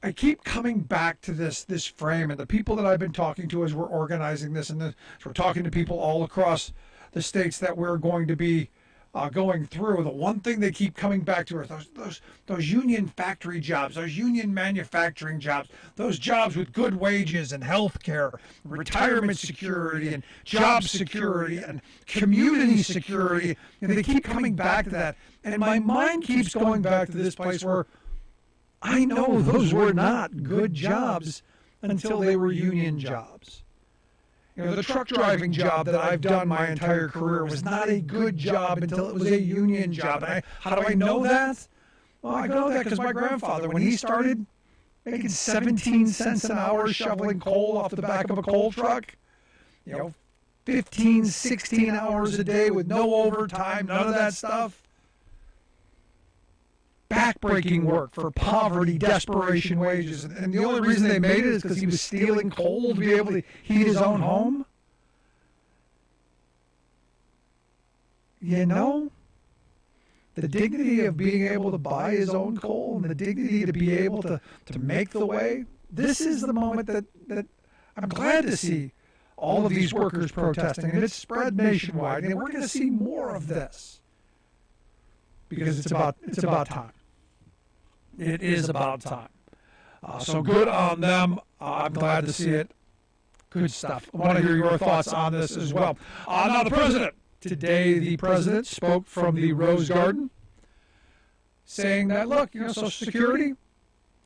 I keep coming back to this frame, and the people that I've been talking to as we're organizing this, and as we're talking to people all across the states that we're going to be going through, the one thing they keep coming back to are those union factory jobs, those union manufacturing jobs, those jobs with good wages and health care, retirement security and job security and community security. They keep coming back to that. And my mind keeps going back to this place where I know those were not good jobs until they were union jobs. The truck driving job that I've done my entire career was not a good job until it was a union job. And how do I know that? Well, I know that because my grandfather, when he started making 17 cents an hour shoveling coal off the back of a coal truck, 15, 16 hours a day with no overtime, none of that stuff. Backbreaking work for poverty, desperation wages. And the only reason they made it is because he was stealing coal to be able to heat his own home. The dignity of being able to buy his own coal and the dignity to be able to make the way, this is the moment that I'm glad to see all of these workers protesting. And it's spread nationwide, and we're going to see more of this because it's about time. It is about time. So good on them. I'm glad to see it. Good stuff. I want to hear your thoughts on this as well. Now the president. Today the president spoke from the Rose Garden saying that, look, Social Security,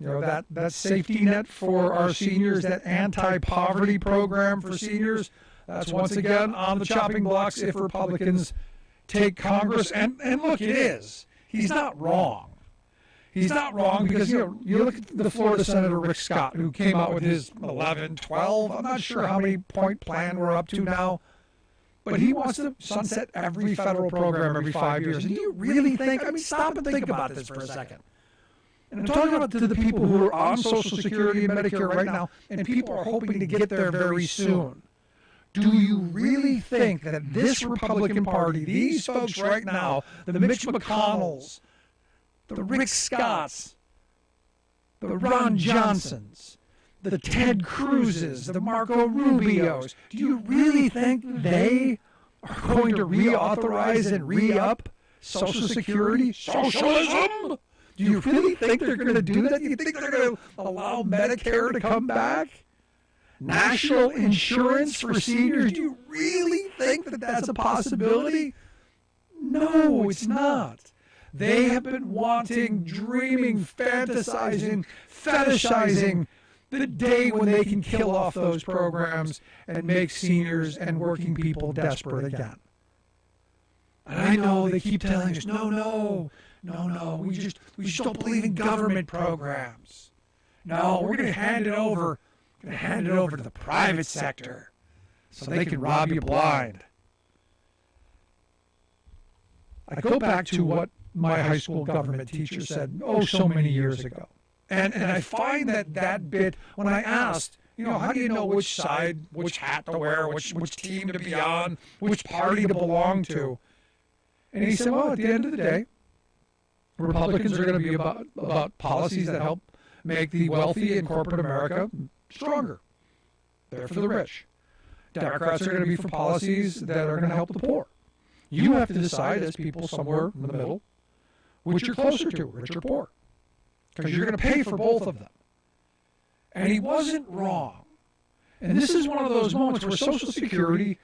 that safety net for our seniors, that anti-poverty program for seniors, that's once again on the chopping blocks if Republicans take Congress. And look, it is. He's not wrong. He's not wrong because, you look at the Florida Senator Rick Scott, who came out with his 11, 12, I'm not sure how many point plan we're up to now, but he wants to sunset every federal program every 5 years. And do you really think, stop and think about this for a second. And I'm talking about to the people who are on Social Security and Medicare right now, and people are hoping to get there very soon. Do you really think that this Republican Party, these folks right now, the Mitch McConnells, the Rick Scotts, the Ron Johnsons, the Ted Cruzes, the Marco Rubios, do you really think they are going to reauthorize and re-up Social Security? Socialism? Do you really think they're going to do that? Do you think they're going to allow Medicare to come back? National insurance for seniors? Do you really think that that's a possibility? No, it's not. They have been wanting, dreaming, fantasizing, fetishizing the day when they can kill off those programs and make seniors and working people desperate again. And I know they keep telling us, no, we just don't believe in government programs. No, we're going to hand it over to the private sector so they can rob you blind. I go back to what my high school government teacher said, so many years ago. And I find that bit, when I asked, how do you know which side, which hat to wear, which team to be on, which party to belong to? And he said, well, at the end of the day, Republicans are going to be about policies that help make the wealthy in corporate America stronger. They're for the rich. Democrats are going to be for policies that are going to help the poor. You have to decide as people somewhere in the middle which you're closer to, rich or poor, because you're going to pay for both of them. And he wasn't wrong. And this is one of those moments where Social Security,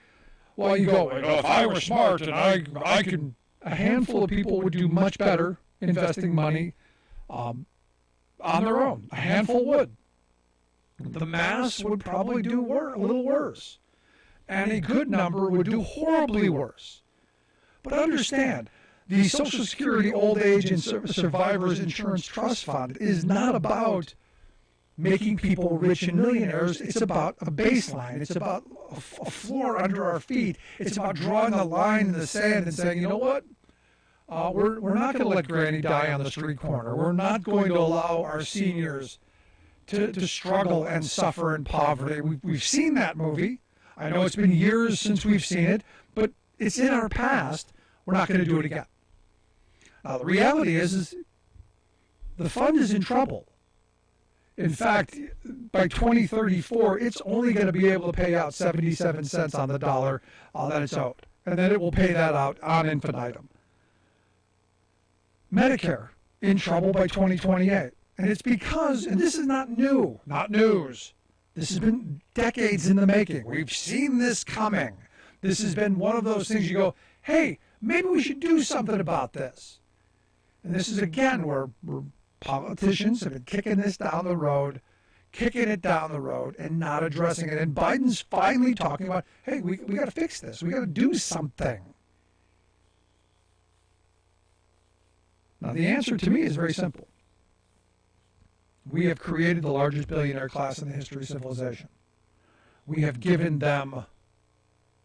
while you go, if I were smart and I could, a handful of people would do much better investing money on their own. A handful would. The mass would probably do a little worse. And a good number would do horribly worse. But understand, the Social Security Old Age and Survivors Insurance Trust Fund is not about making people rich and millionaires. It's about a baseline. It's about a floor under our feet. It's about drawing a line in the sand and saying, you know what? We're not going to let Granny die on the street corner. We're not going to allow our seniors to struggle and suffer in poverty. We've seen that movie. I know it's been years since we've seen it, but it's in our past. We're not going to do it again. Now, the reality is the fund is in trouble. In fact, by 2034, it's only going to be able to pay out 77 cents on the dollar that it's owed. And then it will pay that out on infinitum. Medicare, in trouble by 2028. And it's because, and this is not new, not news. This has been decades in the making. We've seen this coming. This has been one of those things you go, hey, maybe we should do something about this. And this is, again, where politicians have been kicking this down the road, and not addressing it. And Biden's finally talking about, hey, we got to fix this. We got to do something. Now, the answer to me is very simple. We have created the largest billionaire class in the history of civilization. We have given them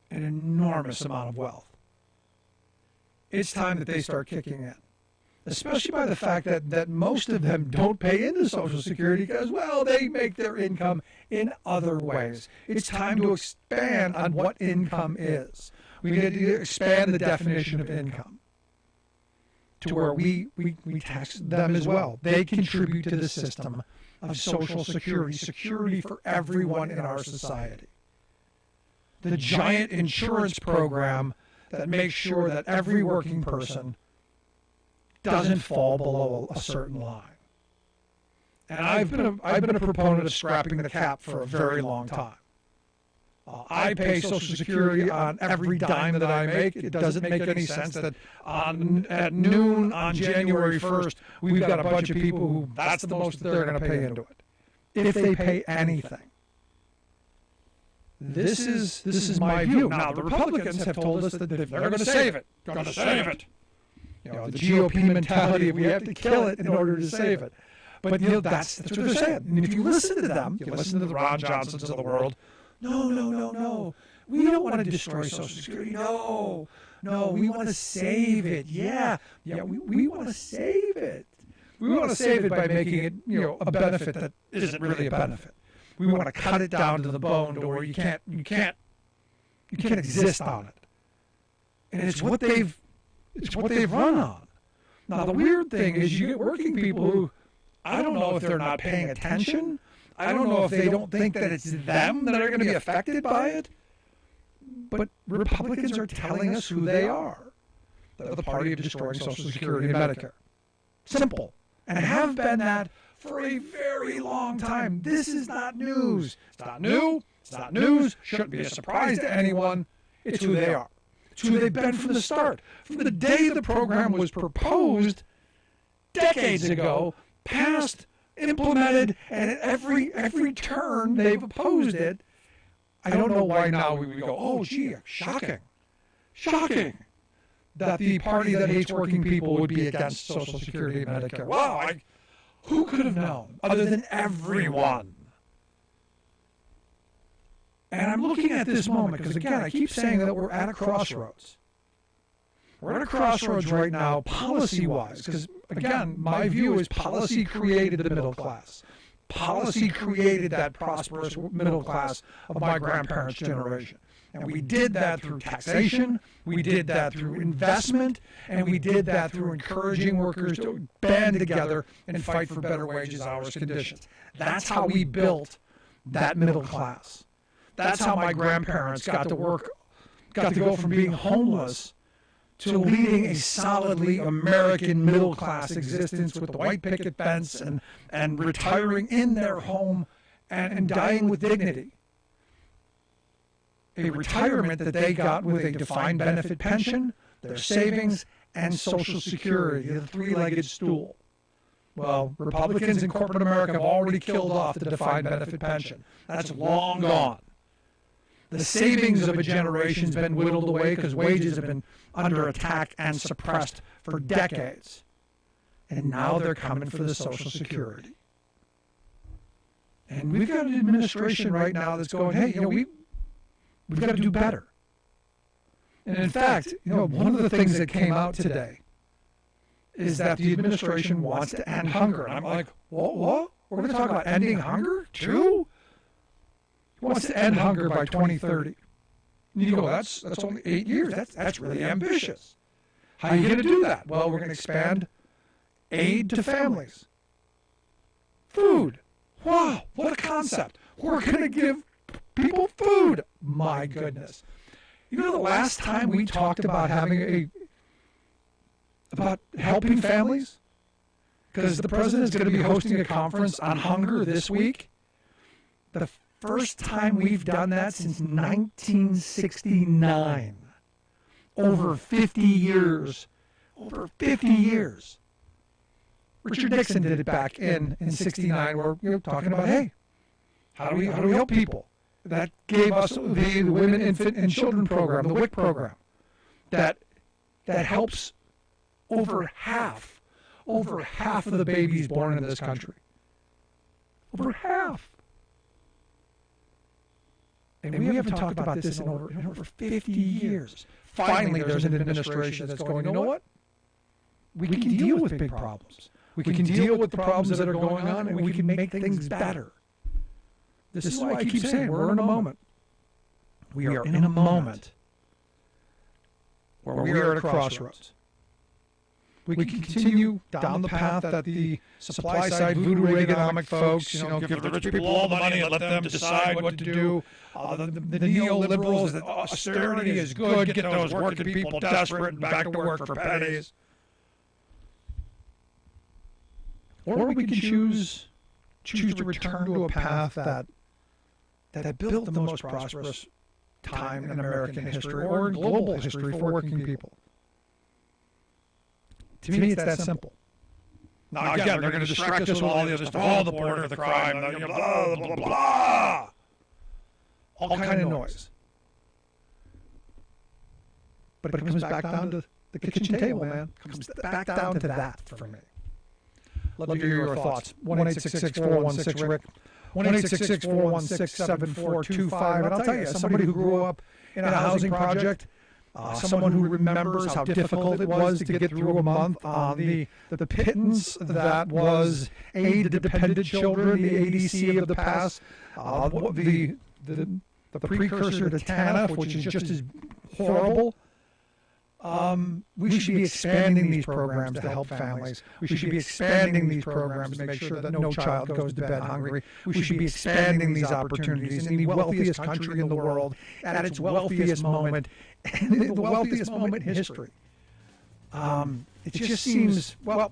an enormous amount of wealth. It's time that they start kicking in, especially by the fact that most of them don't pay into Social Security because, well, they make their income in other ways. It's time to expand on what income is. We need to expand the definition of income to where we tax them as well. They contribute to the system of Social Security, security for everyone in our society. The giant insurance program that makes sure that every working person doesn't fall below a certain line. And I've been a proponent of scrapping the cap for a very long time. I pay Social Security on every dime that I make. It doesn't make any sense that at noon on January 1st, we've got a bunch of people who that's the most that they're going to pay into it, if they pay anything. This is my view. Now, the Republicans have told us that they're going to save it. Going to save it. You know, the GOP mentality, we have to kill it in order to save it. But you know, that's what they're saying. And if you listen to them, you listen to the Ron Johnsons of the world, no. We don't want to destroy Social Security. No, we want to save it. Yeah, we want to save it. We want to save it by making it, a benefit that isn't really a benefit. We want to cut it down to the bone to where you can't exist on it. And it's what they've run on. Now the weird thing is you get working people who, I don't know if they're not paying attention. I don't know if they don't think that it's them that are going to be affected by it. But Republicans are telling us who they are. They're the party of destroying Social Security and Medicare. Simple. And have been that for a very long time. This is not news. It's not new. It's not news. Shouldn't be a surprise to anyone. It's who they are. It's who they've been from the start. From the day the program was proposed decades ago, passed, implemented, and at every turn they've opposed it. I don't know why now we would go, oh, gee, shocking that the party that hates working people would be against Social Security and Medicare. Wow, who could have known other than everyone? And I'm looking at this moment because, again, I keep saying that we're at a crossroads. We're at a crossroads right now, policy-wise, because, again, my view is policy created the middle class. Policy created that prosperous middle class of my grandparents' generation. And we did that through taxation, we did that through investment, and we did that through encouraging workers to band together and fight for better wages, hours, conditions. That's how we built that middle class. That's how my grandparents got to go from being homeless to leading a solidly American middle-class existence with the white picket fence and retiring in their home and dying with dignity. A retirement that they got with a defined benefit pension, their savings, and Social Security, the three-legged stool. Well, Republicans in corporate America have already killed off the defined benefit pension. That's long gone. The savings of a generation has been whittled away because wages have been under attack and suppressed for decades. And now they're coming for the Social Security. And we've got an administration right now that's going, hey, we've got to do better. And in fact, one of the things that came out today is that the administration wants to end hunger. And I'm like, what? We're going to talk about ending hunger too? He wants to end hunger by 2030. And you go, that's only 8 years. That's really ambitious. How are you going to do that? Well, we're going to expand aid to families. Food. concept. We're going to give people food. My goodness. You know, the last time we talked about about helping families, because the president is going to be hosting a conference on hunger this week. The first time we've done that since 1969. Over 50 years. Over 50 years. Richard Nixon did it back in 69, where we were talking about, hey, how do we help people? That gave us the Women, Infant, and Children program, the WIC program, that helps over half of the babies born in this country. Over half. And we haven't talked about this in over 50 years. Finally, there's an administration that's going, you know what? We can deal with big problems. We can deal with the problems that are going on, and we can make things better. This is why I keep saying we're in a moment. We are in a moment where we are at a crossroads. We can continue down the path that the supply side voodoo Reaganomic folks, give the rich people all the money and let them decide what to do. The neoliberals, that austerity is good, get those working people desperate and back to work for pennies. Or we can choose to return to a path that built the most prosperous time in American history or in global history for working people. To me, it's that simple. Now, again, they're going to distract us with all the other stuff. Oh, the border, the crime, blah, blah, blah. All kind of noise. But it comes back down to the kitchen table, man. It comes back down to that for me. Love to hear your thoughts. 1-866-416-RICK. 1-866-416-7425. And I'll tell you, as somebody who grew up in a housing project, someone who remembers how difficult it was to get through a month on the pittance that was aid to dependent children, the ADC of the past, the precursor to TANF, which is just as horrible. We should be expanding these programs to help families. We should be expanding these programs to make sure that no child goes to bed hungry. We should be expanding these opportunities in the wealthiest country in the world, at its wealthiest moment, the wealthiest moment in history. It just seems like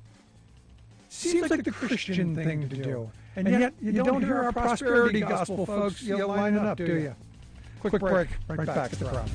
the Christian thing to do. And yet, you don't hear our prosperity gospel folks lining up, do you? Quick break. Right back at the crowd.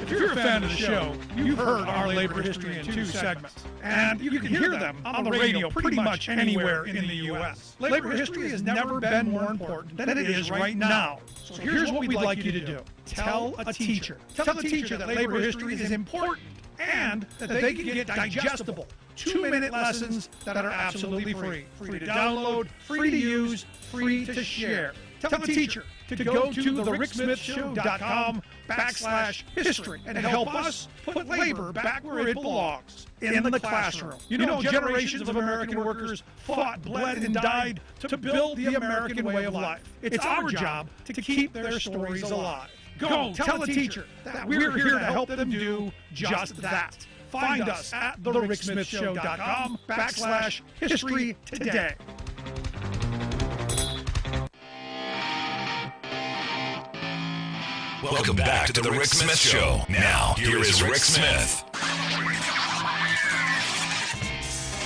If you're a fan of the show, you've heard our labor history in 2 segments, and you can hear them on the radio pretty much anywhere in the U.S. Labor history has never been more important than it is right now. So here's what we'd like you to do. Tell a teacher. Tell a teacher that labor history is important and that they can get digestible 2-minute lessons that are absolutely free. Free to download, free to use, free to share. Tell a teacher to go to thericksmithshow.com/history and help us put labor back where it belongs, in the classroom. You know, generations of American workers fought, bled, and died to build the American way of life. It's our job to keep their stories alive. Go tell a teacher that we're here to help them do just that. Find us at thericksmithshow.com/history today. Welcome back to the Rick Smith Show. Now, here is Rick Smith.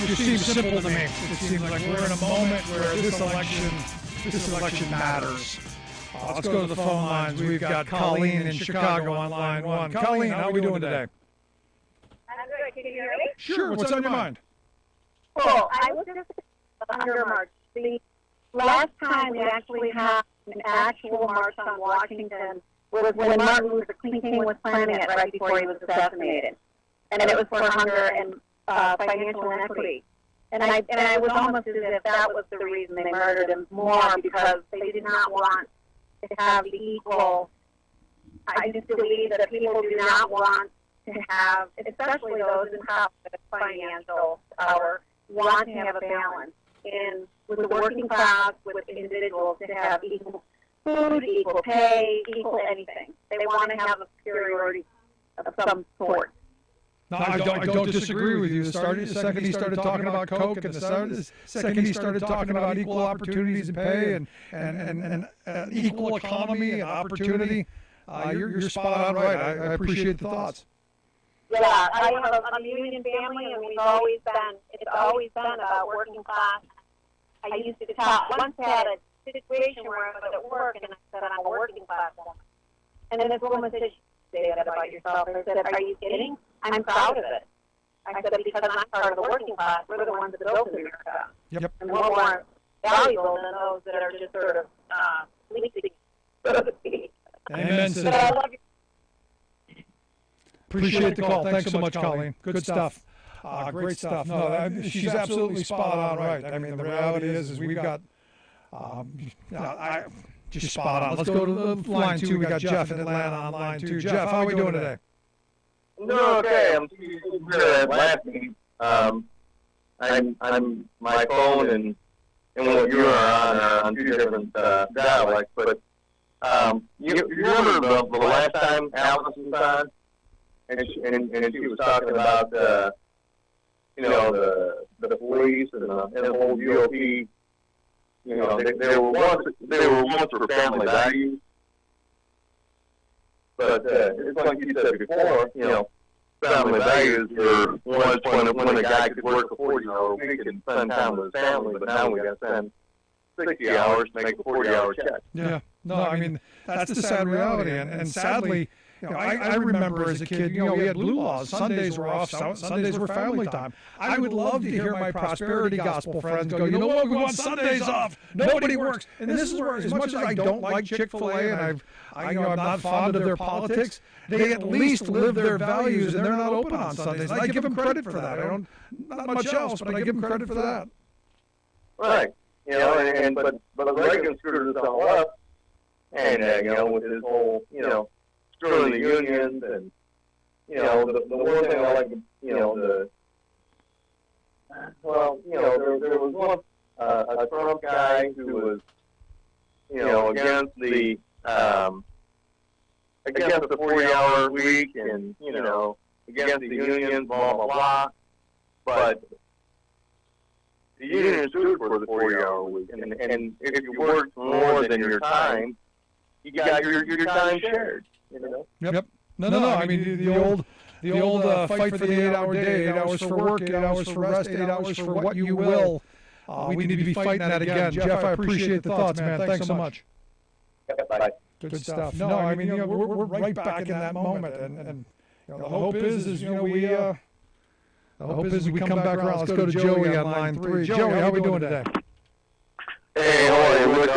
It just seems simple to me. It seems like we're in a moment where this election matters. Let's go to the phone lines. We've got Colleen in Chicago on line 1. Colleen, how are we doing today? I'm good. Can you hear me? Sure. What's on your mind? Cool. I was just under March. The last time we actually had an actual march on Washington was when Martin Luther King was planning it right before he was assassinated. And it was for hunger and financial inequity. And I was almost as if that was the reason they murdered him more, because they did not want to have the equal. I just believe that people do not want to have, especially those in power, financial power, want to have a balance in with the working class, with individuals to have equal food, equal pay, equal anything. They want to have a superiority of some sort. No, I don't disagree with you. The second he started talking about Coke, and the second he started talking about equal opportunities and pay and equal economy and opportunity, you're spot on right. I appreciate the thoughts. Yeah, I have a union family, and it's always been about working class. I used to talk. Once had a situation where I was at work, and I said, I'm a working class woman. And then this woman said, say that about yourself. I said, are you kidding? I'm proud of it. I said, because I'm part of the working class. We're the ones that built America. Yep. And we're more valuable than those that are just sort of leasing, so to speak. Amen, sister. But I love you. Appreciate the call. Thanks so much, Colleen. Good stuff. Great stuff. No, she's absolutely spot on right. I mean, the reality is we've got, just spot on. Let's go to line 2. We got Jeff in Atlanta on line 2. Jeff, how are we doing today? I'm doing okay. I'm here at Atlanta. I'm my phone and what you are on 2 different dialects. But you remember the last time Alice was on, and she was talking about the police and the whole GOP. They were once for family values, but it's like you said before. Family values were once when a guy could work a 40-hour week and spend time with his family, but now we got to spend 60 hours to make a 40-hour check. Yeah. No, I mean that's the sad reality, and sadly. I remember as a kid, we had blue laws. Sundays were off. Sundays were family time. I would love to hear my prosperity gospel friends go, you know what, we want Sundays off. Nobody works. And this is where, as much as I don't like Chick-fil-A and I'm not fond of their politics, they at least live their values, and they're not open on Sundays. And I give them credit for that. Not much else, but I give them credit for that. Right. But Reagan screwed us all up. And, with his whole, screwing the unions, and the one thing I like, there was one a Trump guy who was against the 40-hour week and against the unions, blah blah blah, but the union stood for the 40-hour week, and if you worked more than your time, you got your time shared. Yep. No. I mean the old fight for the 8-hour day, 8 hours for work, 8 hours for rest, 8 hours for what you will. We need to be fighting that again. Jeff, I appreciate the thoughts, man. Thanks so much. Bye. Good stuff. No, I mean we're right back in that moment, and the hope is we come back around. Let's go to Joey on line 3. Joey, how are we doing today? Hey, how are you, Rick?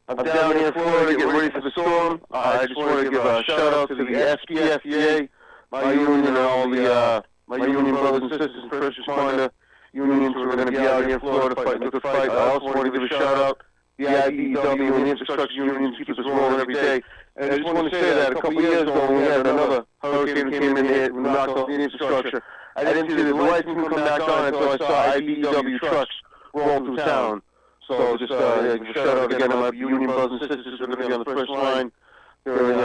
I'm down here in Florida getting ready for the storm. I just want to give a shout-out to the SPFEA, my union, and all my union brothers and sisters and first responder unions who are going to be out here in Florida fighting a good fight. I also want to give a shout-out to the IBEW and infrastructure unions keep us rolling every day. And I just want to say that a couple of years ago when we had another hurricane that came in here and knocked off the infrastructure, I didn't see the lights even come back on until I saw IBEW trucks rolling through town. So just shout out again to my union brothers and sisters who are going to be on the first line during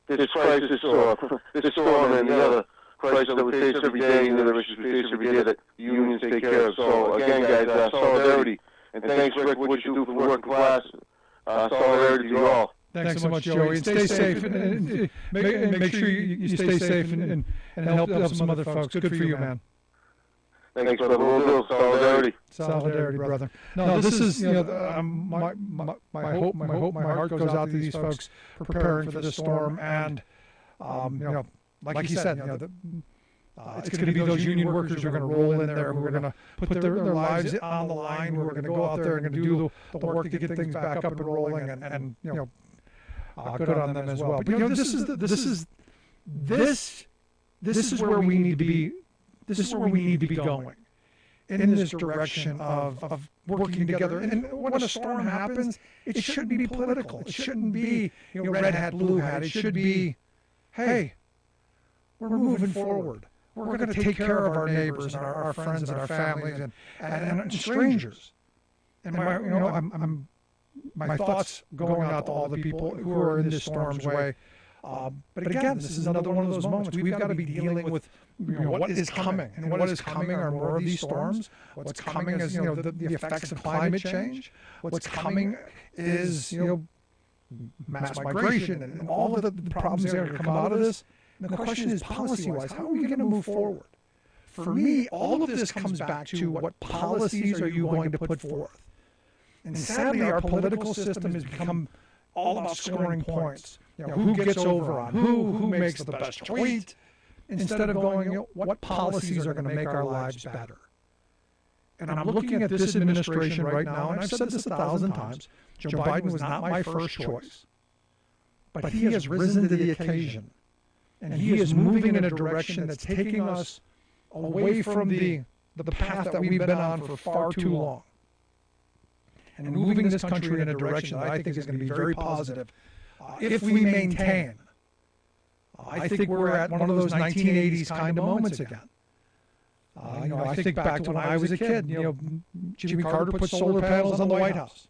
this crisis or this storm and the other crisis that we face every day and the other issues we face every day that the unions take care of. So again, guys, solidarity. And thanks, Rick, for what you do for the working class. Solidarity to you all. Thanks so much, Joey. And stay safe. And make sure you stay safe and help some other folks. Good for you, man. Thanks, brother. We'll do. Solidarity. Solidarity, brother. No, this is my hope. My heart goes out to these folks preparing for the storm, and like he said, it's going to be those union workers who are going to roll in there, who are going to put their lives on the line, who are going to go out there and going to do the work to get things back up and rolling, and good on them as well. But this is where we need to be. This is where we need to be going, in this direction of working together. And when a storm happens, it shouldn't be political. It shouldn't be red hat, blue hat. It should be, hey, we're moving forward. we're going to take care of our neighbors and our friends and our families and strangers. And my thoughts going out to all the people who are in this storm's way. But again, this is another one of those moments. We've got to be dealing with what is coming. And what is coming are more of these storms. What's coming is the effects of climate change. What's coming is mass migration and all of the problems that are going to come out of this. And the question is, policy-wise, how are we going to move forward? For me, all of this comes back to what policies are you going to put forth? And sadly, our political system has become all about scoring points. Who gets over on who makes the best tweet, instead of going, what policies are going to make our lives better? And I'm looking at this administration right now, and I've said this 1,000 times, Joe Biden was not my first choice. But he has risen to the occasion. And he is moving in a direction that's taking us away from the path that we've been on for far too long. And moving this country in a direction that I think is going to be very positive. If we maintain, I think we're at one of those 1980s kind of moments again. I think back to when I was a kid. Jimmy Carter put solar panels on the White House,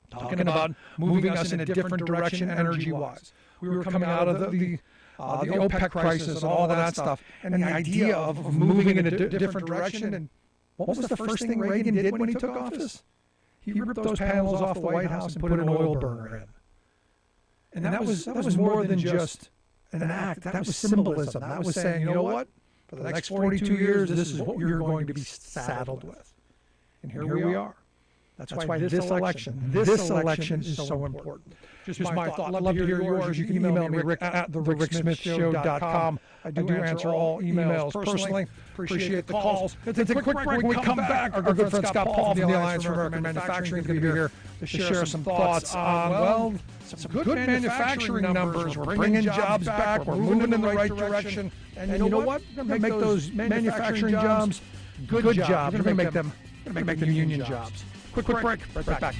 talking about moving us in a different direction energy-wise. We were coming out of the OPEC crisis and all that stuff, and the idea of moving in a different direction. And what was the first thing Reagan did when he took office? He ripped those panels off the White House and put an oil burner in. And that was more than just an act. That was symbolism. That was saying, you know what? For the next 42 years, this is what you're going to be saddled with. And here we are. That's why this election is so important. Just my thought. I'd love to hear yours. You can email me, rick@thericksmithshow.com. I do answer all emails personally. Appreciate the calls. It's a quick break. When we come back, our good friend Scott Paul from the Alliance for American Manufacturing is going to be here to share some thoughts on, some good manufacturing numbers. We're bringing jobs back. We're moving in the right direction. And you know what? We're going to make those manufacturing jobs good jobs. We're going to make them union jobs. Quick break. Right back.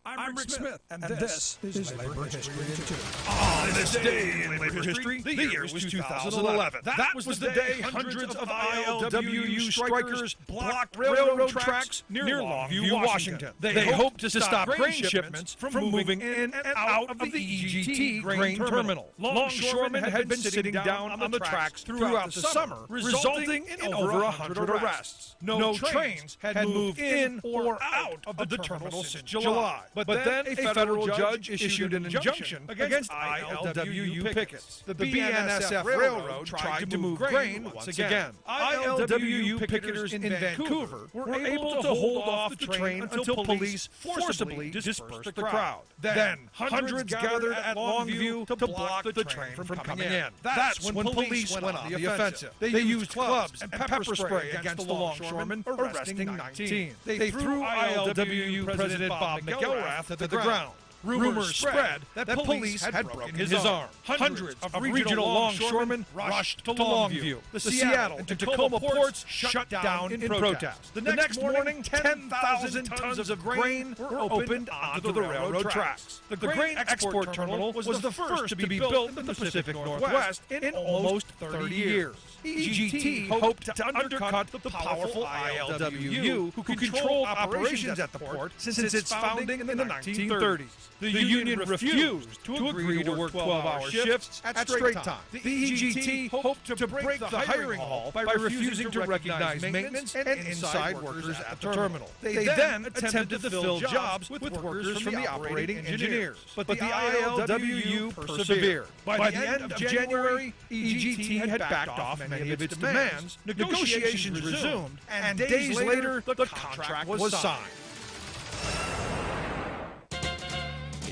I'm Rick Smith, and this is Labor History in 2. On this day in labor history, the year was 2011. That was the day hundreds of ILWU strikers blocked railroad tracks near Longview, Washington. They hoped to stop grain shipments from moving in and out of the EGT grain terminal. Longshoremen had been sitting down on the tracks throughout the summer, resulting in over 100 arrests. No trains had moved in or out of the terminal since July. But then a federal judge issued an injunction against ILWU pickets. The BNSF Railroad tried to move grain once again. ILWU picketers in Vancouver were able to hold off the train until police forcibly dispersed the crowd. Then hundreds gathered at Longview to block the train from coming in. That's when police went on the offensive. They used clubs and pepper spray against the longshoremen, arresting 19. They threw ILWU President Bob McElrath to the ground. Rumors spread that police had broken his arm. Hundreds of regional longshoremen rushed to Longview. The Seattle and Tacoma ports shut down in protest. The next morning, 10,000 tons of grain were opened onto the railroad tracks. The grain export terminal was the first to be built in the Pacific Northwest in almost 30 years. EGT hoped to undercut the powerful ILWU, who controlled operations at the port since its founding in the 1930s. The union refused to agree to work 12-hour shifts at straight time. The EGT hoped to break the hiring hall by refusing to recognize maintenance and inside workers at the terminal. They then attempted to fill jobs with workers from the operating engineers, but the ILWU persevered. By the end of January, EGT had backed off many of its demands, negotiations resumed, and days later, the contract was signed.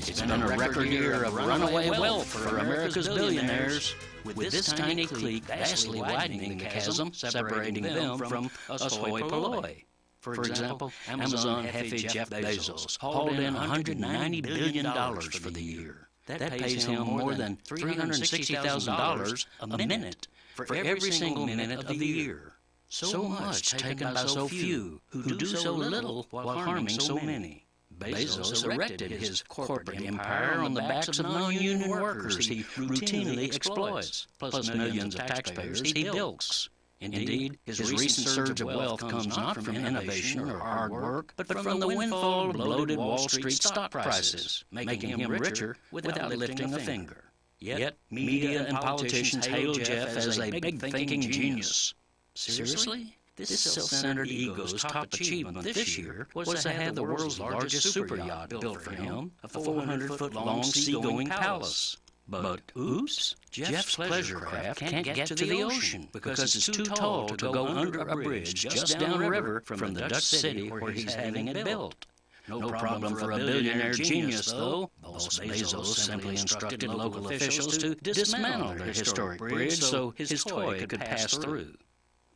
It's been a record year of runaway wealth for America's billionaires, with this tiny clique vastly widening the chasm separating them from us hoi polloi. For example, Amazon Hefe Jeff Bezos hauled in $190 billion for the year. That pays him more than $360,000 a minute for every single minute of the year. So much taken by so few, who do so little while harming so many. Bezos erected his corporate empire on the backs of non-union workers he routinely exploits, plus millions of taxpayers he bilks. Indeed, his recent surge of wealth comes not from innovation or hard work, but from the windfall of bloated Wall Street stock prices, making him richer without lifting a finger. Yet, media and politicians hail Jeff as a big-thinking genius. Seriously? This self-centered ego's top achievement this year was to have the world's largest super yacht built for him, a 400-foot-long seagoing palace. But, oops, Jeff's pleasure craft can't get to the ocean because it's too tall to go under a bridge just downriver from the Dutch city where he's having it built. No problem for a billionaire genius, though. Boss Bezos simply instructed local officials to dismantle their historic bridge so his toy could pass through.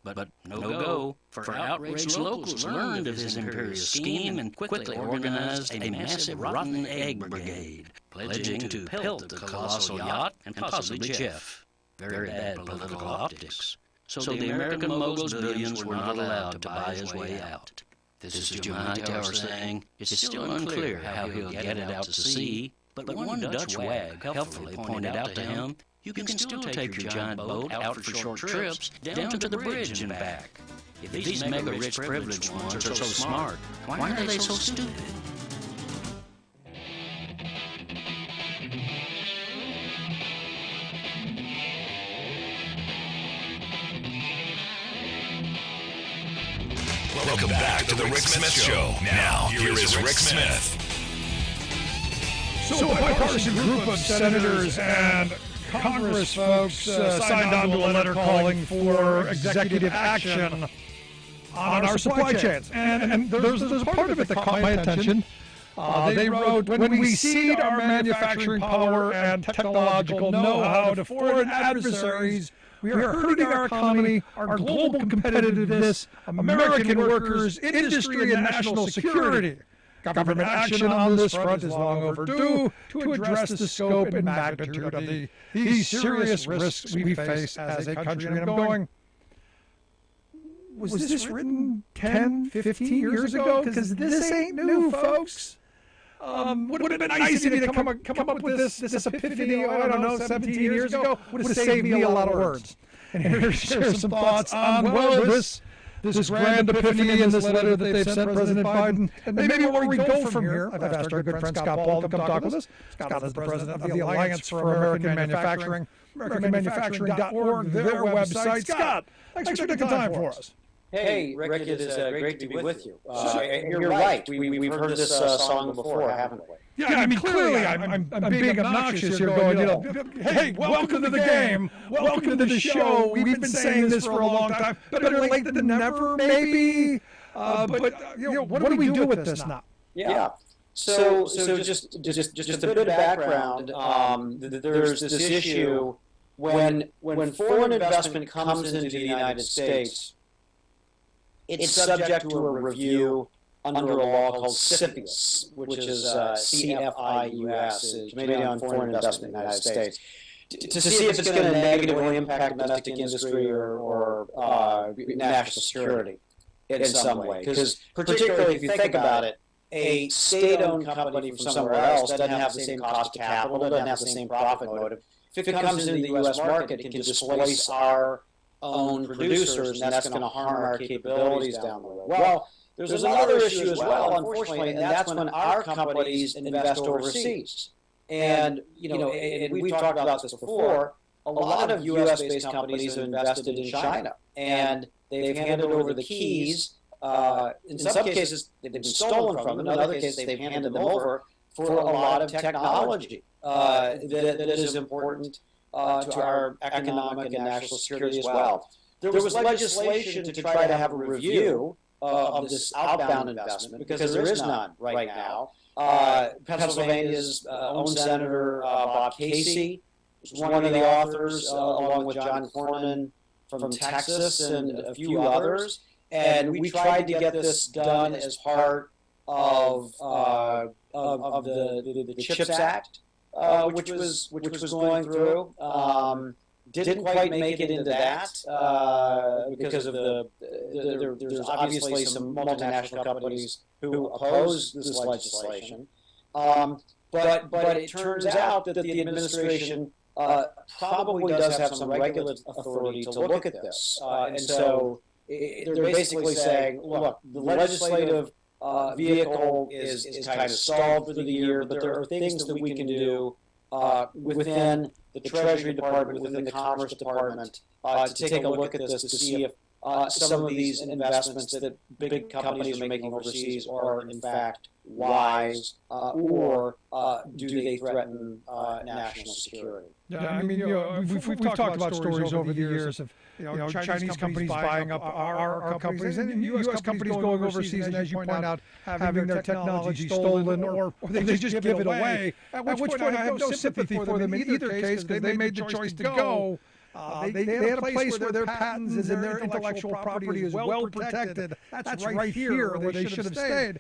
But no go, for outraged locals learned of his imperious scheme and quickly organized a massive rotten egg brigade, pledging to pelt the colossal yacht and possibly Jeff. Very bad political optics. So the American mogul's billions were not allowed to buy his way out. This is Jim Hightower saying it's still unclear how he'll get it out to sea, but one Dutch wag helpfully pointed out to him, you can still take your giant boat out for short trips down to the bridge and back. If these mega-rich privileged ones are so smart, why are they so stupid? Welcome back to the Rick Smith Show. Now, here is Rick Smith. So a bipartisan group of senators and Congress folks signed on to a letter calling for executive action on our supply chains. And there's a part of it that caught my attention. They wrote, when we cede our manufacturing power and technological know-how to foreign adversaries, we are hurting our economy, our global competitiveness, American workers, industry, and national security. Government action on this front is long overdue to address the scope and magnitude of these serious risks we face as a country. And I'm going, was this written 10, 15 years ago? Because this ain't new, folks. Would have been nice of you to come up with this epiphany, I don't know, 17 years ago. Would have saved me a lot of words. And here's some thoughts on, this grand epiphany in this letter that they've sent President Biden. And maybe where we go from here, I've asked our good friend Scott Paul to come talk with us. Scott is the president of the Alliance for American Manufacturing, AmericanManufacturing.org, their website. Scott, thanks for taking time for us. Hey, Rick, it is great to be with you. You're right. We've heard this song before, haven't we? Yeah, I mean, clearly I'm being obnoxious here going, hey, welcome to the game. Welcome to the show. We've been saying this for a long time. Better late than never, maybe. But what do we do with this now? Yeah. So just a bit of background. There's this issue when foreign investment comes into the United States, it's subject to a review under a law called CFIUS, which is CFIUS, Committee on Foreign Investment in the United States, to see if it's going to negatively impact domestic industry or national security in some way. Because particularly if you think about it, a state-owned company from somewhere else doesn't have the same cost of capital, doesn't have the same profit motive. If it comes into the U.S. market, it can displace our own producers, and that's going to harm our capabilities down the road. Well, there's another issue as well, unfortunately, and that's when our companies invest overseas. And, and we've talked about this before, a lot of U.S.-based companies have invested in China, and they've handed over the keys. In some cases, they've been stolen from them. In other cases, they've handed them over for a lot of technology that is important to our economic and national security as well. There was legislation to try to have a review of this outbound investment because there is none right now. Pennsylvania's own Senator Bob Casey was one of the authors, along with John Cornyn from Texas and a few others. And we tried to get this done as part of the CHIPS Act, which was going through. didn't quite make it into that because of there's obviously some multinational companies who oppose this legislation. But it turns out that the administration probably does have some regulatory authority to look at this. And so they're basically saying, look, the legislative vehicle is kind of stalled for the year, but there are things that we can do within the Treasury Department, within the Commerce Department, to take a look at this to see if some of these investments that big companies are making overseas are in fact wise, or do they threaten national security? Yeah, I mean, we've talked about stories over the years of Chinese companies buying up our companies, and U.S. companies going overseas, and as you point out, having their technology stolen, or they just give it away. At which point, I have no sympathy for them in either case, because they made the choice to go. They had a place where their patents and their intellectual property is well protected. That's right here where they should have stayed.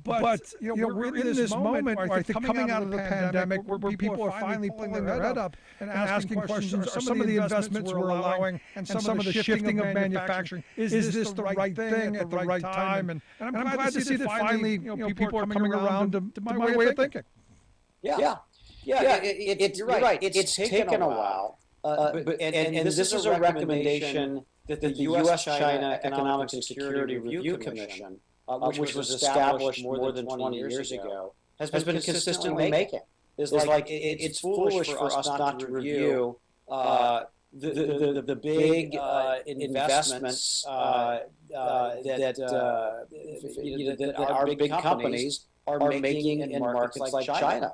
But we're in this moment, I think, coming out of the pandemic, where people are finally pulling their head up and asking questions: are some of the investments we're allowing and some of the shifting of manufacturing, is this the right thing at the right time? And I'm glad to see that finally people are coming around to my way of thinking. Yeah. You're right. It's taken a while, and this is a recommendation that the U.S.-China Economic and Security Review Commission, which was established more than 20 years ago, has been consistently making. It's foolish for us not to review the big investments that our big companies are making in markets like China,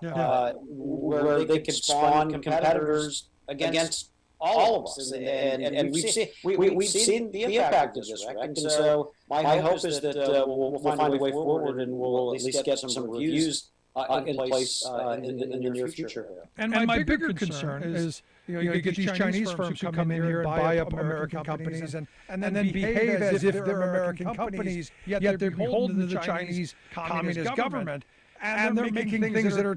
where they can spawn competitors against all of us, and we've seen the impact of this, Rick. And so my hope is that we'll find a way forward, and we'll at least get some reviews in place in the near future. And my bigger concern is you get these Chinese firms who come in here and buy up American companies and then behave as if they're American companies, yet they're beholden to the Chinese communist government. And they're making things that are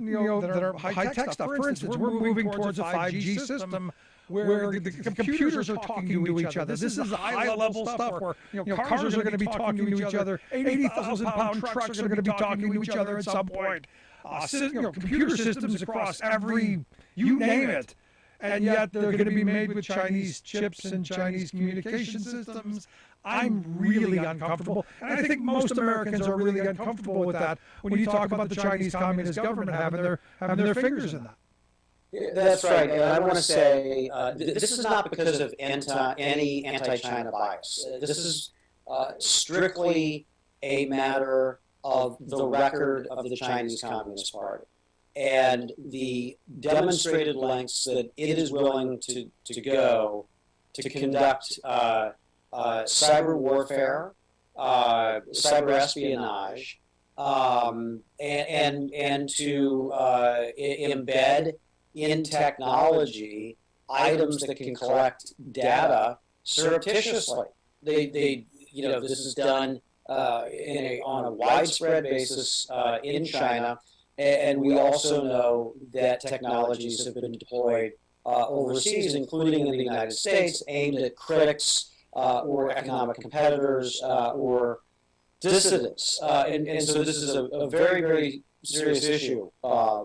high-tech stuff. For instance, we're moving towards a 5G system where the computers are talking to each other. This is high-level stuff where cars are going to be talking to each other. 80,000-pound trucks are going to be talking to each other at some point. Computer systems across every, you name it. And yet they're going to be made with Chinese chips and Chinese communication systems. I'm really uncomfortable. And I think most Americans are really uncomfortable with that when you talk about the Chinese Communist government having their fingers in that. That's right. And I want to say this is not because of any anti-China bias. This is strictly a matter of the record of the Chinese Communist Party and the demonstrated lengths that it is willing to go to conduct cyber warfare, cyber espionage, and to embed in technology items that can collect data surreptitiously. This is done on a widespread basis in China, and we also know that technologies have been deployed overseas, including in the United States, aimed at critics or economic competitors or dissidents. And so this is a very, very serious issue,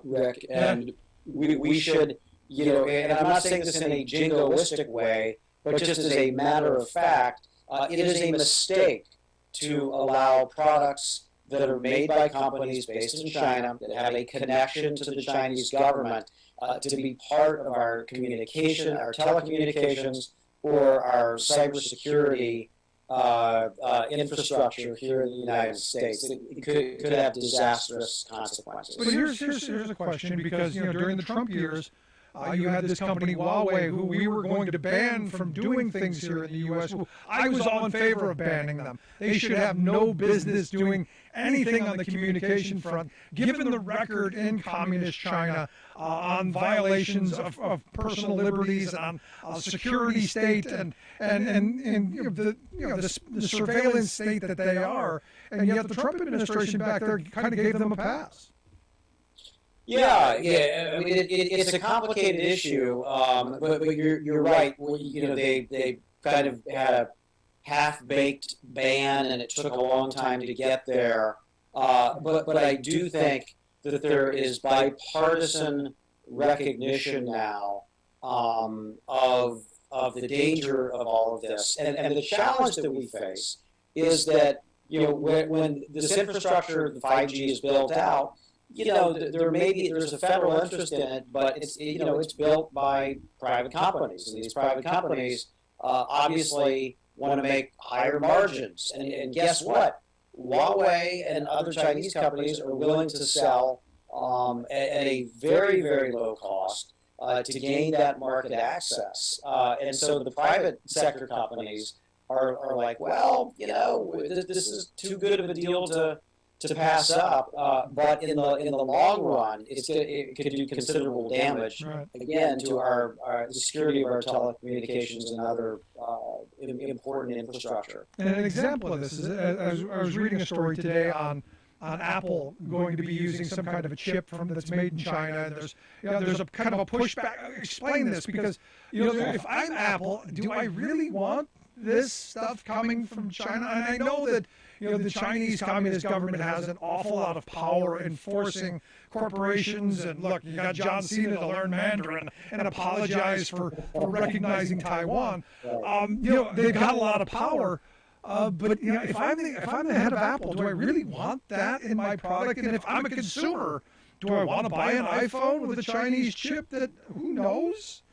Rick, and we should, and I'm not saying this in a jingoistic way, but just as a matter of fact, it is a mistake to allow products that are made by companies based in China that have a connection to the Chinese government to be part of our communication, our telecommunications, or our cybersecurity infrastructure here in the United States. It could have disastrous consequences. But here's a question, because during the Trump years, you had this company, Huawei, who we were going to ban from doing things here in the U.S. I was all in favor of banning them. They should have no business doing anything on the communication front, given the record in communist China on violations of personal liberties, on security state, and the surveillance state that they are. And yet the Trump administration back there kind of gave them a pass. Yeah. I mean, it's a complicated issue, but you're right. They kind of had a half-baked ban, and it took a long time to get there. But I do think that there is bipartisan recognition now of the danger of all of this, and the challenge that we face is that when this infrastructure, the 5G, is built out, there's a federal interest in it, but it's built by private companies, and these private companies obviously want to make higher margins. And guess what? Huawei and other Chinese companies are willing to sell at a very, very low cost to gain that market access. And so the private sector companies are like, well, this is too good of a deal to pass up. But in the long run, it could do considerable damage, Right. again, to the security of our telecommunications and other important infrastructure. And an example of this is, I was reading a story today on Apple going to be using some kind of a chip that's made in China. And there's a kind of a pushback. Explain this, because if I'm Apple, do I really want this stuff coming from China? And I know that the Chinese Communist government has an awful lot of power enforcing corporations. And look, you got John Cena to learn Mandarin and apologize for recognizing Taiwan. They've got a lot of power. But if I'm the head of Apple, do I really want that in my product? And if I'm a consumer, do I want to buy an iPhone with a Chinese chip that who knows?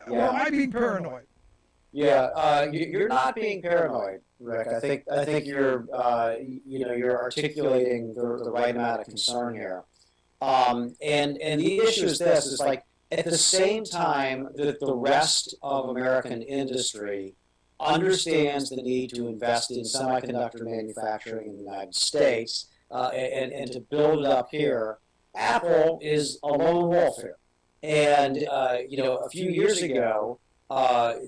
Or am I being paranoid? Yeah, you're not being paranoid, Rick. I think you're articulating the right amount of concern here. And the issue is this: is like at the same time that the rest of American industry understands the need to invest in semiconductor manufacturing in the United States and to build it up here, Apple is a lone wolf here. And a few years ago,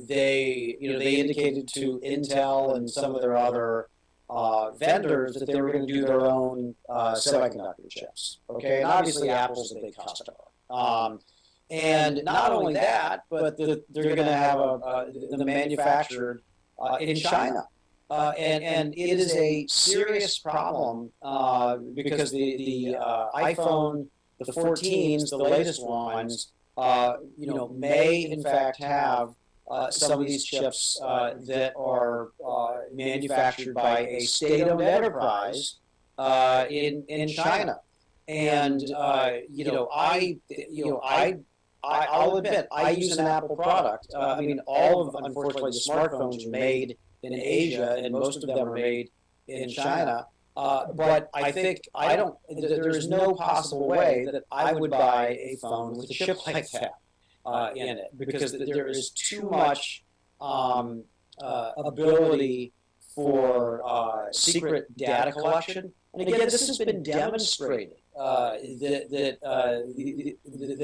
they indicated to Intel and some of their other vendors that they were going to do their own semiconductor chips. Okay, and obviously Apple's a big customer. And not only that, but they're going to have them manufactured in China. And it is a serious problem because the iPhone, the 14s, the latest ones, may in fact have some of these chips that are manufactured by a state-owned enterprise in China. And I'll admit, I use an Apple product. All of, unfortunately, the smartphones are made in Asia, and most of them are made in China. But I think there is no possible way that I would buy a phone with a chip like that in it, because there is too much ability for secret data collection. And again, this has been demonstrated that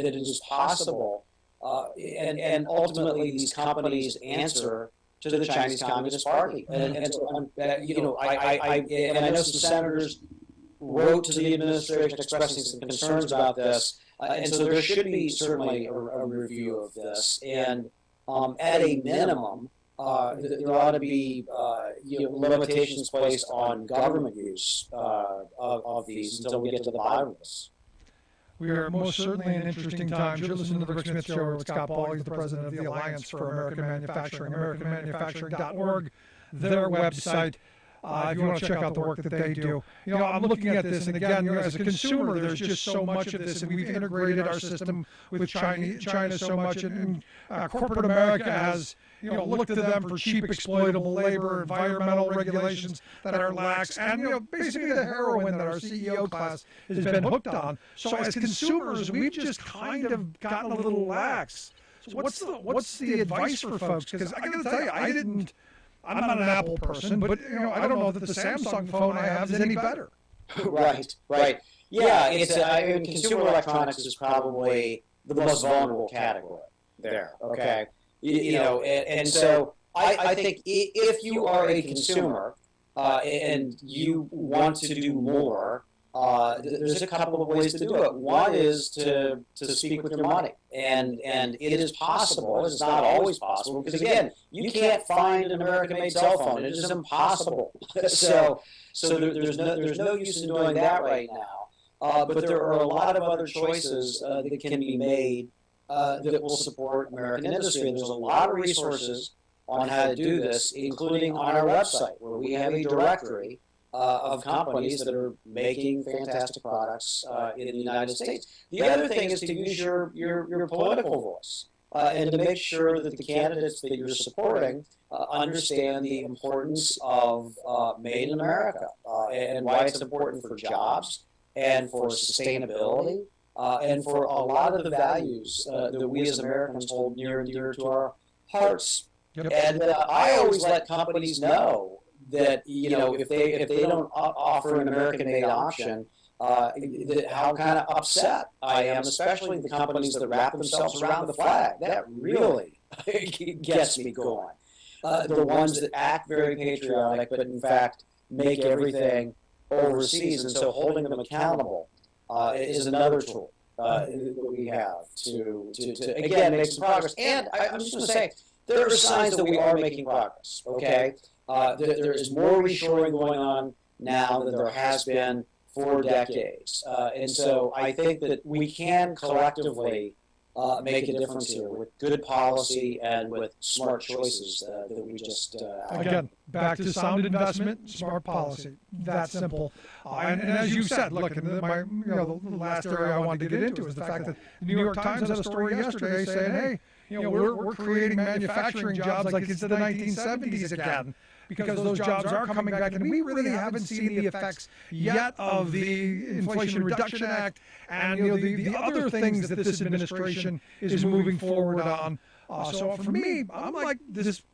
it is possible, and ultimately these companies answer to the Chinese Communist Party. And so, I know some senators wrote to the administration expressing some concerns about this, and so there should be certainly a review of this. And at a minimum, there ought to be limitations placed on government use of these until we get to the bottom of this. We are most certainly in interesting times. You're listening to The Rick Smith Show with Scott Paul. He's the president of the Alliance for American Manufacturing, AmericanManufacturing.org, their website. If you want to check out the work that they do. I'm looking at this, and again, as a consumer, there's just so much of this, and we've integrated our system with China so much, and corporate America has looked to them for cheap, exploitable labor, environmental regulations that are lax, and basically the heroin that our CEO class has been hooked on. So as consumers, we've just kind of gotten a little lax. So what's the advice for folks? Because I got to tell you, I'm not an Apple person, but I don't know that the Samsung phone I have is any better. Right. Yeah, consumer electronics is probably the most vulnerable category there. Okay, and so I think if you are a consumer and you want to do more, there's a couple of ways to do it. One is to speak with your money, and it is possible. It's not always possible because again, you can't find an American-made cell phone. It is impossible. so there's no use in doing that right now. But there are a lot of other choices that can be made that will support American industry. And there's a lot of resources on how to do this, including on our website, where we have a directory of companies that are making fantastic products in the United States. The other thing is to use your political voice and to make sure that the candidates that you're supporting understand the importance of Made in America and why it's important for jobs and for sustainability and for a lot of the values that we as Americans hold near and dear to our hearts. Yep. And I always let companies know that if they don't offer an American-made option, how kind of upset I am, especially the companies that wrap themselves around the flag. That really gets me going. The ones that act very patriotic, but in fact make everything overseas, and so holding them accountable is another tool that we have to again make some progress. And I'm just going to say, there are signs that we are making progress. Okay. There is more reshoring going on now than there has been for decades. And so I think that we can collectively make a difference here with good policy and with smart choices that we just Again, back to sound investment, smart policy. That simple. And as you said, look, the last area I wanted to get into is the fact that the New York Times had a story yesterday saying, hey, we're creating manufacturing jobs like it's the 1970s again, because those jobs are coming back, and we really haven't seen the effects yet of the Inflation Reduction Act and the other things that this administration is moving forward on. So for me, I'm like,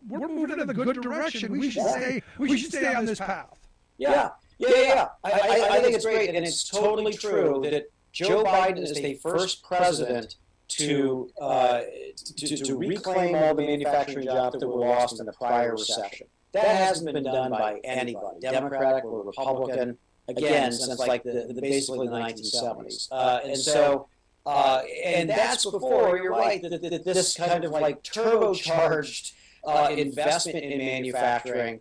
we're moving in the good direction. We should stay on this path. Yeah. I think it's great, and it's totally true that Joe Biden is the first president to reclaim all the manufacturing jobs that were lost in the prior recession. That hasn't been done by anybody, Democratic or Republican, again, since like basically the 1970s. And that's before, you're right, that this kind of like turbocharged investment in manufacturing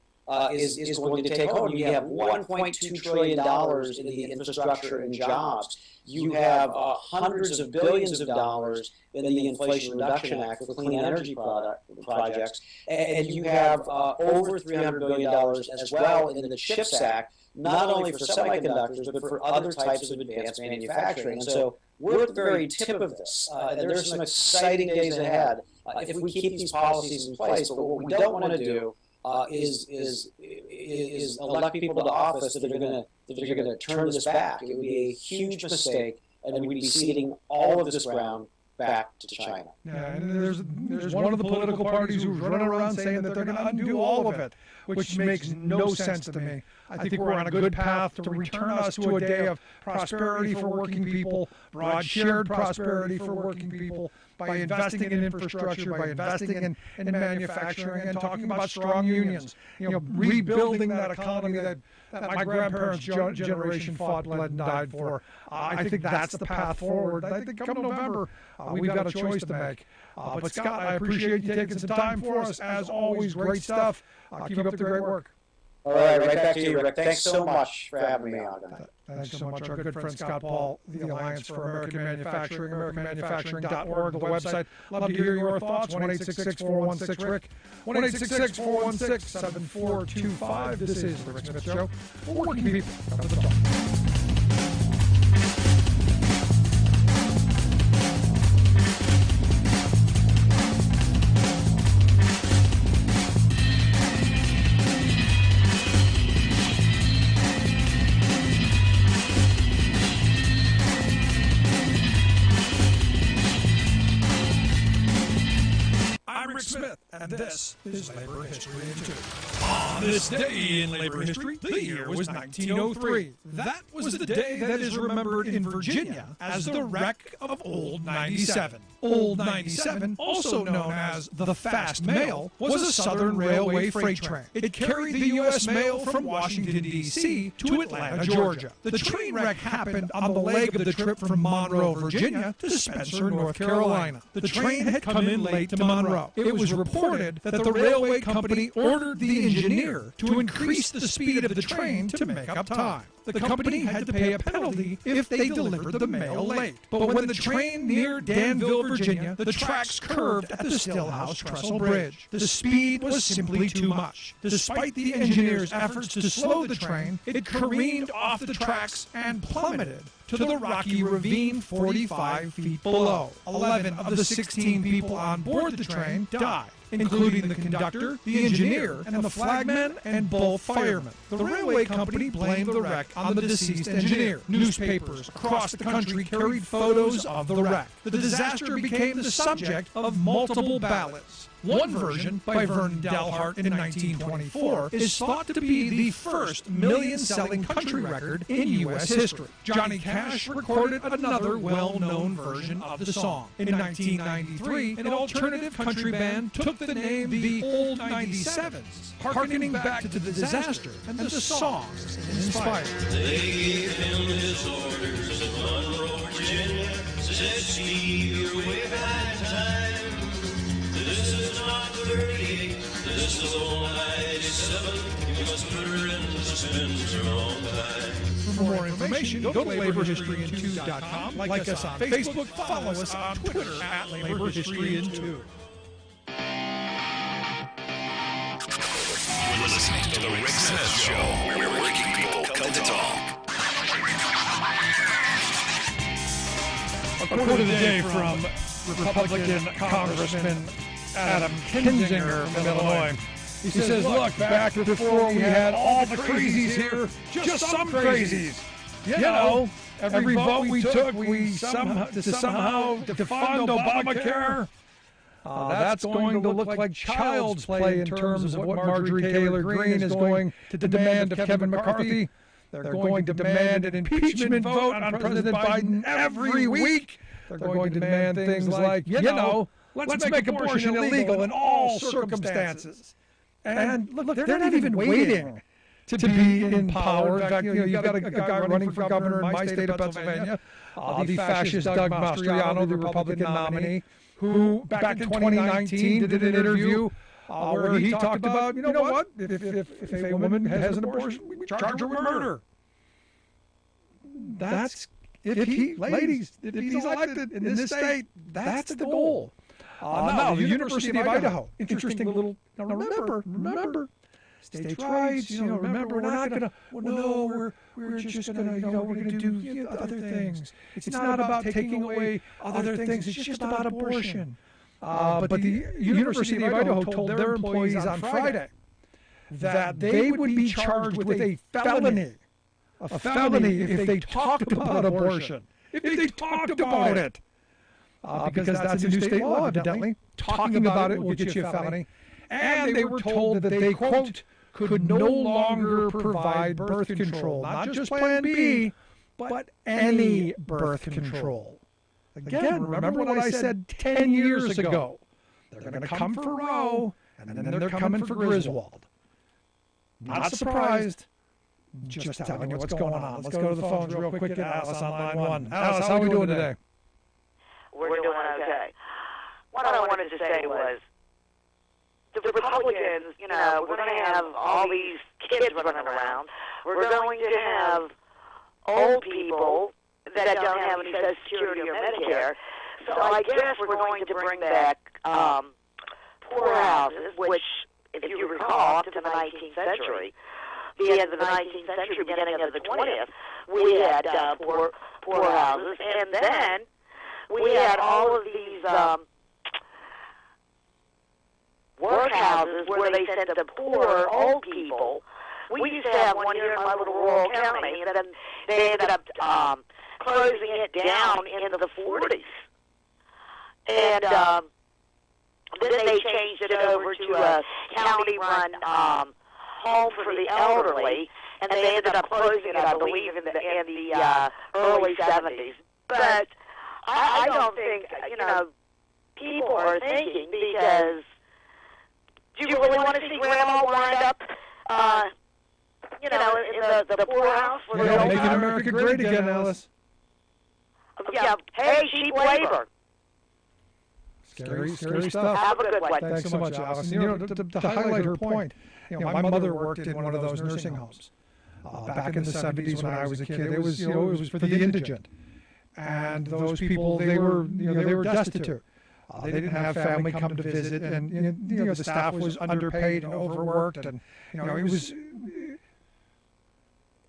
is going to take hold. You have $1.2 trillion in the infrastructure and jobs. You have hundreds of billions of dollars in the Inflation Reduction Act for clean energy projects, and you have over $300 billion as well in the CHIPS Act, not only for semiconductors, but for other types of advanced manufacturing. And so we're at the very tip of this. And there's some exciting days ahead if we keep these policies in place. But what we don't want to do is elect people to office that are going to turn this back. It would be a huge mistake, and we'd be ceding all of this ground back to China. Yeah, and there's one of the political parties who's running around saying that they're going to undo all of it, which makes no sense to me. I think we're on a good path to return us to a day of prosperity for working people, broad shared prosperity for working people, by investing in infrastructure, by investing in manufacturing, and talking about strong unions, rebuilding that economy that my grandparents' generation fought, bled, and died for. I think that's the path forward. I think come November, we've got a choice to make. But Scott, I appreciate you taking some time for us. As always, great stuff. Keep up the great work. All right back to you, Rick. Thanks so much for having me on tonight. Thanks so much. Our good friend Scott Paul, the Alliance for American Manufacturing, AmericanManufacturing.org, the website. Love to hear your thoughts. 1-866-416-RICK, 1-866-416-7425. This is The Rick Smith Show for working people. Come to the top. And this is Labor History in 2. On this day in labor history, the year was 1903. That was the day that is remembered in Virginia as the wreck of Old 97. Old 97, also known as the Fast Mail, was a Southern Railway freight train. It carried the U.S. mail from Washington, D.C. to Atlanta, Georgia. The train wreck happened on the leg of the trip from Monroe, Virginia to Spencer, North Carolina. The train had come in late to Monroe. It was reported that the railway company ordered the engineer to increase the speed of the train to make up time. The company had to pay a penalty if they delivered the mail late. But when the train neared Danville, Virginia, the tracks curved at the Stillhouse Trestle Bridge. The speed was simply too much. Despite the engineer's efforts to slow the train, it careened off the tracks and plummeted to the rocky ravine 45 feet below. 11 of the 16 people on board the train died, including the conductor, the engineer, and the flagman and both firemen. The railway company blamed the wreck on the deceased engineer. Newspapers across the country carried photos of the wreck. The disaster became the subject of multiple ballads. One version, by Vernon Dalhart in 1924, is thought to be the first million-selling country record in U.S. history. Johnny Cash recorded another well-known version of the song. In 1993, an alternative country band took the name the Old 97s, hearkening back to the disaster and the songs it inspired. They gave him his orders at Monroe, Virginia, said, Steve, you're way behind time. This is not 38, this is old 97. You must put her in the dispenser all the time. For more information, go to laborhistoryin2.com, like us on Facebook, follow us on Twitter at laborhistoryin2. You're listening to The Rick Smith Show, where working people come to talk. A quote of the day from Republican Congressman Adam Kinzinger from Illinois. He says, look, back before we had all the crazies here, just some crazies. You know, every vote we took, we somehow defund Obamacare. That's going to look like child's play in terms of what Marjorie Taylor Greene is going to demand of Kevin McCarthy. They're going to demand an impeachment vote on President Biden every week. They're going to demand things like, you know, let's make abortion illegal in all circumstances. And look, they're not even waiting to be in power. In fact, you've got a guy running for governor in my state of Pennsylvania, the fascist Doug Mastriano, the Republican nominee, who back in 2019 did an interview where he talked about, you know what, if a woman has an abortion, we charge her with murder. That's, if he's elected in this state, that's the goal. Now, the University of Idaho, interesting little, now remember, states' rights, remember, we're not going to, we're just going to, we're going to do other things. It's not about taking away other things, it's just about abortion. But the University of Idaho told their employees on Friday that they would be charged with a felony if they talked about abortion, if they talked about it. Because that's a new state law, evidently. Talking about it will get you a felony. And they were told that they, quote, could no longer provide birth control, not just Plan B, but any birth control. Again, remember what I said 10 years ago. They're going to come for Roe, and then they're coming for Griswold. Not surprised. Just telling you what's going on. Let's go to the phones real quick. Get Alice on line one. Alice, how are we doing today? We're doing okay. What I wanted to say was, the Republicans, we're going to have all these kids running around. We're going to have old people that don't have any Social Security or Medicare. So I guess we're going to bring back poorhouses, which, if you recall, up to the 19th century, the end of the 19th century, beginning of the 20th, we had poorhouses, and then we had all of these workhouses where they sent the poor old people. We used to have one here in my little rural county, and then they ended up closing it down in the 40s. And then they changed it over to a county-run home for the elderly, and they ended up closing it, I believe, in the early 70s. But I don't think, people are thinking, because do you really want to see Grandma wind up, in the poorhouse? Yeah, making America great again, Alice. Yeah, hey, cheap labor. Scary stuff. Have a good one. Thanks so much, Alice. And, to highlight her point, my mother worked in one of those nursing homes back in the 70s when I was a kid. It was, it was for the indigent, and those people, they were destitute. They didn't have family come to visit, and the staff was underpaid and overworked, and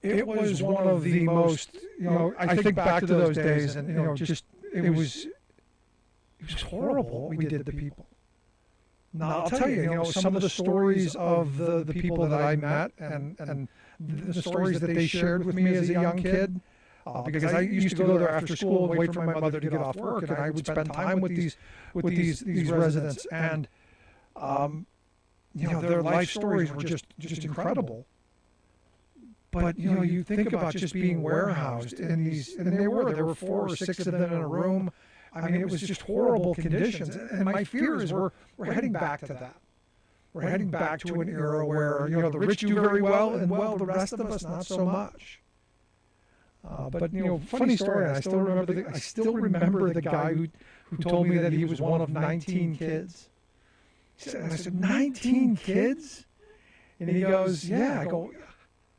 it was one of the most, I think back to those days, and it was horrible what we did to people. Now, I'll tell you, some of the stories of the people that I met and the stories that they shared with me as a young kid, because I used to go there after school and wait for my mother to get off work, and I would spend time with these residents, and their life stories were just incredible. But you think about just being warehoused in these, and there were 4 or 6 of them in a room. I mean, it was just horrible conditions. And my fear is we're heading back to that. We're heading back to an era where the rich do very well, and the rest of us not so much. But funny story. I still remember the guy who told me that he was one of 19 kids. And I said, 19 kids? And he goes, yeah. I go,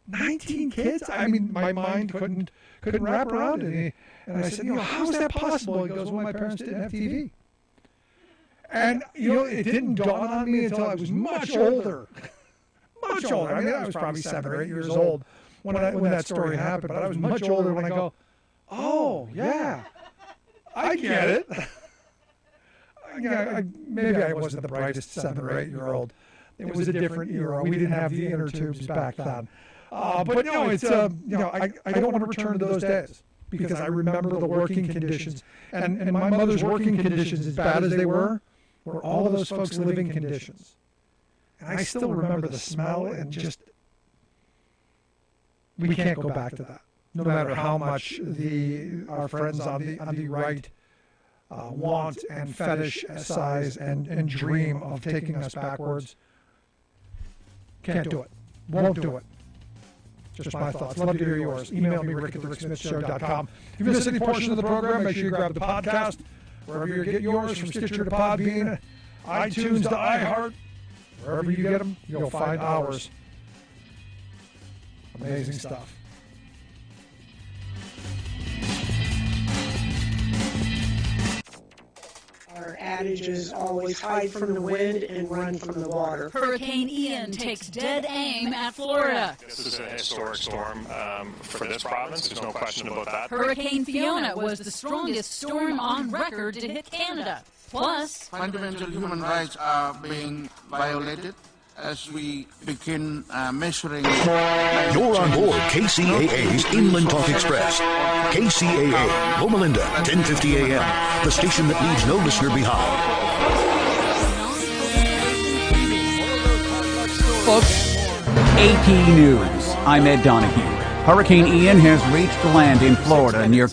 19 kids? I mean, my mind couldn't wrap around it. And I said, how is that possible? He goes, well, my parents didn't have TV. And, it didn't dawn on me until I was much older. Much older. I mean, I was probably 7 or 8 years old when that story happened, but I was much older when I go, oh, yeah, I get it. Maybe I wasn't the brightest 7 or 8 year old. It was a different era. We didn't have the inner tubes back then. But no, it's I don't want to return to those days, because I remember the working conditions, and my mother's working conditions, as bad as they were all of those folks' living conditions. And I still remember the smell, and just we can't go back to that. No matter how much our friends on the right want and fetishize and dream of taking us backwards. Can't do it. Won't do it. Just my thoughts. Love to hear yours. Email me, rick@thericksmithshow.com. If you missed any portion of the program, make sure you grab the podcast, wherever you get yours, from Stitcher to Podbean, iTunes to iHeart. Wherever you get them, you'll find ours. Amazing stuff. Our adage is always hide from the wind and run from the water. Hurricane Ian takes dead aim at Florida. This is a historic storm for this province. There's no question about that. Hurricane Fiona was the strongest storm on record to hit Canada. Plus, fundamental human rights are being violated as we begin measuring... You're on board KCAA's Inland Talk Express. KCAA, Loma Linda, 1050 AM, the station that leaves no listener behind. Folks, AP News. I'm Ed Donahue. Hurricane Ian has reached land in Florida near